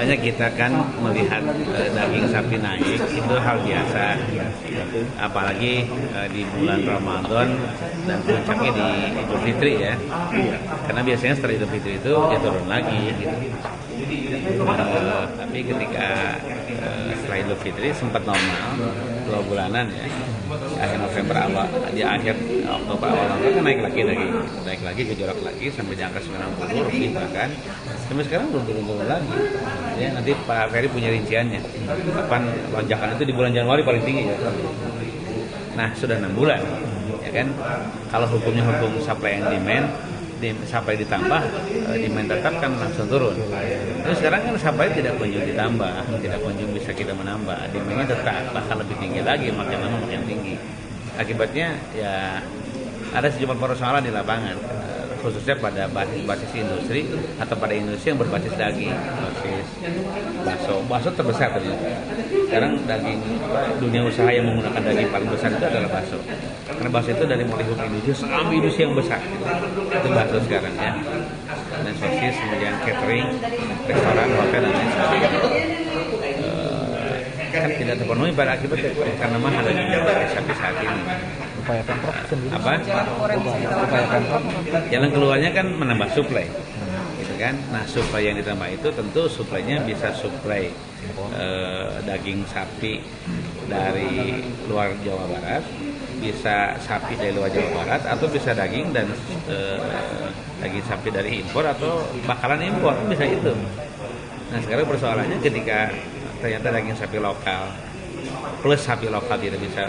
namanya kita kan melihat daging sapi naik itu hal biasa, apalagi di bulan Ramadan dan puncaknya di Idul Fitri ya, karena biasanya setelah Idul Fitri itu ya turun lagi gitu. Tapi ketika setelah Idul Fitri sempat normal 2 bulanan ya, akhir November awal, di akhir Oktober awal November kan naik lagi gejolak lagi sampai di angka 90 lebih bahkan, sampai sekarang belum turun lagi ya. Nanti Pak Ferry punya rinciannya kapan lonjakan itu. Di bulan Januari paling tinggi ya. Nah sudah 6 bulan ya kan. Kalau hukumnya hukum supply and demand, supply ditambah, demand tetap kan langsung turun. Tapi sekarang kan supply tidak kunjung ditambah, tidak kunjung bisa kita menambah, demandnya tetap bahkan lebih tinggi lagi, makin lama makin tinggi. Akibatnya ya ada sejumlah persoalan di lapangan, khususnya pada basis industri atau pada industri yang berbasis daging, basis bakso terbesar ternyata. Sekarang daging dunia usaha yang menggunakan daging paling besar itu adalah bakso. Karena bakso itu dari mulai industri sampai industri yang besar itu bakso sekarang ya. Dan sosis, kemudian catering, restoran, hotel dan lain sebagainya. Kan tidak terpenuhi pada akibatnya karena mahalnya sapi saat ini. Upaya Pemprov sendiri upaya Pemprov jalan keluarnya kan menambah suplai gitu kan. Nah suplai yang ditambah itu tentu suplainya bisa suplai daging sapi dari luar Jawa Barat, bisa sapi dari luar Jawa Barat, atau bisa daging dan daging sapi dari impor atau bakalan impor, bisa itu. Nah sekarang persoalannya ketika ternyata daging sapi lokal plus sapi lokal tidak bisa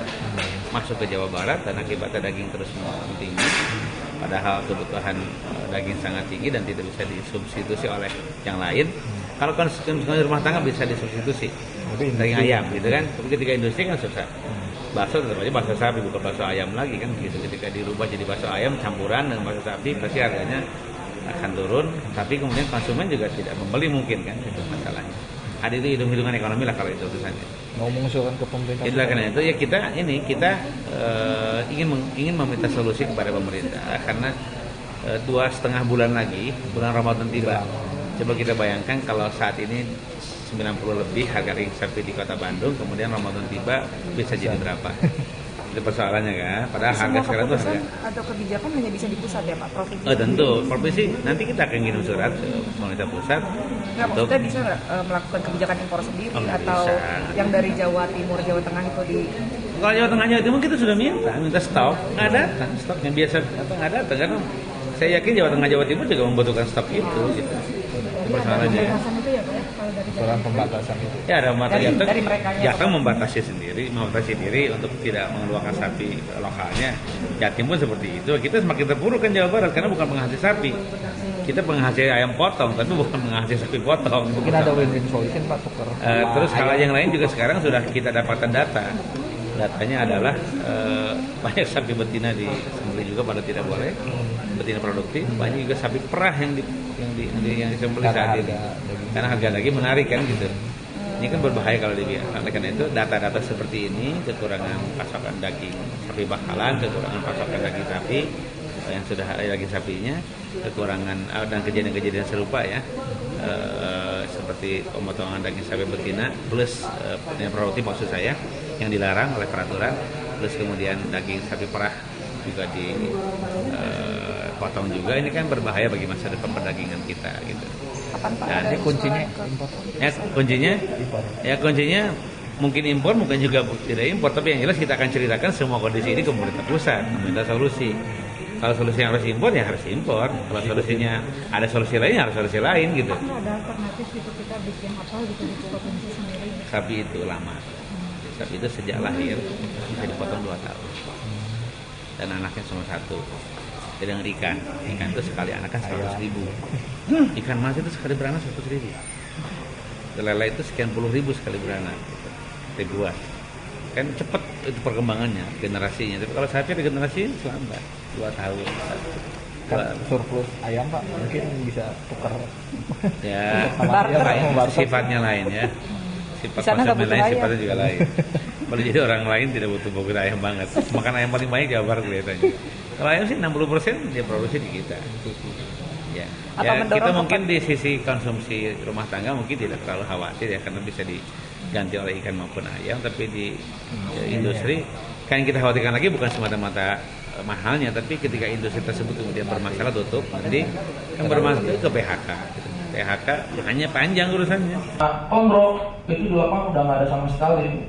masuk ke Jawa Barat dan akibatnya daging terus tinggi, padahal kebutuhan daging sangat tinggi dan tidak bisa disubstitusi oleh yang lain. Kalau konsumsi rumah tangga bisa disubstitusi daging ayam gitu kan, tapi ketika industri kan susah. Bakso tetap aja bakso sapi, bukan bakso ayam lagi kan gitu. Ketika dirubah jadi bakso ayam campuran dengan bakso sapi, pasti harganya akan turun, tapi kemudian konsumen juga tidak membeli mungkin kan, itu masalahnya. Ada itu hitung-hitungan ekonomi lah kalau itu urusannya. Mau mengusulkan ke pemerintah. Itulah karena itu ya kita ingin meminta solusi kepada pemerintah, karena 2,5 bulan lagi bulan Ramadan tiba. Coba kita bayangkan kalau saat ini 90 lebih harga daging sapi di Kota Bandung, kemudian Ramadan tiba bisa jadi berapa? Itu persoalannya kan. Padahal harga sekarang itu harga atau kebijakan hanya bisa di pusat ya Pak, provinsi? Tentu provinsi nanti kita akan ngirim surat ke pemerintah pusat. Maksudnya bisa nggak melakukan kebijakan impor sendiri atau bisa. Yang dari Jawa Timur, Jawa Tengah itu di? Kalau Jawa Tengah, Jawa Timur kita sudah minta stok, nggak datang stok yang biasa nggak datang karena saya yakin Jawa Tengah, Jawa Timur juga membutuhkan stok itu. Gitu. Persoalannya. Itu ya Pak ya, kalau dari Soal pembatasan itu. Ya ada pembatasan. Dari mereka Jateng membatasi sendiri untuk tidak mengeluarkan sapi lokalnya. Jatim pun seperti itu. Kita semakin terpuruk kan Jawa Barat karena bukan penghasil sapi. Kita penghasil ayam potong, tapi bukan penghasil sapi potong. Mungkin ada win-win solution Pak tukar. Terus hal yang lain juga sekarang sudah kita dapatkan data. Datanya adalah banyak sapi betina disembelih juga pada tidak boleh, betina produktif. Banyak juga sapi perah yang disembelih saat ini. Karena harga daging menarik kan gitu. Ini kan berbahaya kalau dibiarkan. Karena itu data-data seperti ini, kekurangan pasokan daging sapi bakalan, kekurangan pasokan daging sapi yang sudah ada daging sapinya, kekurangan dan kejadian-kejadian serupa ya, seperti pemotongan daging sapi betina plus yang produktif maksud saya yang dilarang oleh peraturan, plus kemudian daging sapi perah juga dipotong juga. Ini kan berbahaya bagi masa depan perdagangan kita gitu. Dan kuncinya kuncinya mungkin impor, mungkin juga tidak impor, tapi yang jelas kita akan ceritakan semua kondisi ini ke pemerintah pusat, meminta solusi. Kalau solusinya harus impor ya harus impor. Kalau solusinya ada solusi lain ya harus solusi lain gitu. Ada alternatif gitu kita bikin apa gitu di provinsi sendiri? Sapi itu lama. Sapi itu sejak lahir bisa dipotong 2 tahun. Dan anaknya cuma 1. Dengan ikan itu sekali anak kan 100.000. Ikan mas itu sekali beranak 100.000. Lele itu sekian puluh ribu sekali beranak, ribuan. Kan cepat itu perkembangannya, generasinya. Tapi kalau sapi regenerasi lambat, 2 tahun. Kan surplus ayam Pak, mungkin bisa tukar. Ya, sifatnya lain ya. Sifat konsumen lain, sifatnya juga lain. Kalau jadi orang lain tidak butuh ayam banget. Makan ayam paling banyak Jawa Barat kelihatannya. Kalau ayam sih 60% dia produksi di kita. Ya. Atau Ya, mendorong kita mungkin di sisi konsumsi rumah tangga mungkin tidak terlalu khawatir ya karena bisa diganti oleh ikan maupun ayam, tapi di industri kan yang kita khawatirkan lagi bukan semata-mata mahalnya, tapi ketika industri tersebut kemudian bermasalah tutup, nanti yang bermasalah itu ke PHK. Gitu. PHK hanya panjang urusannya. Nah, Om Bro, itu di lapangan udah nggak ada sama sekali.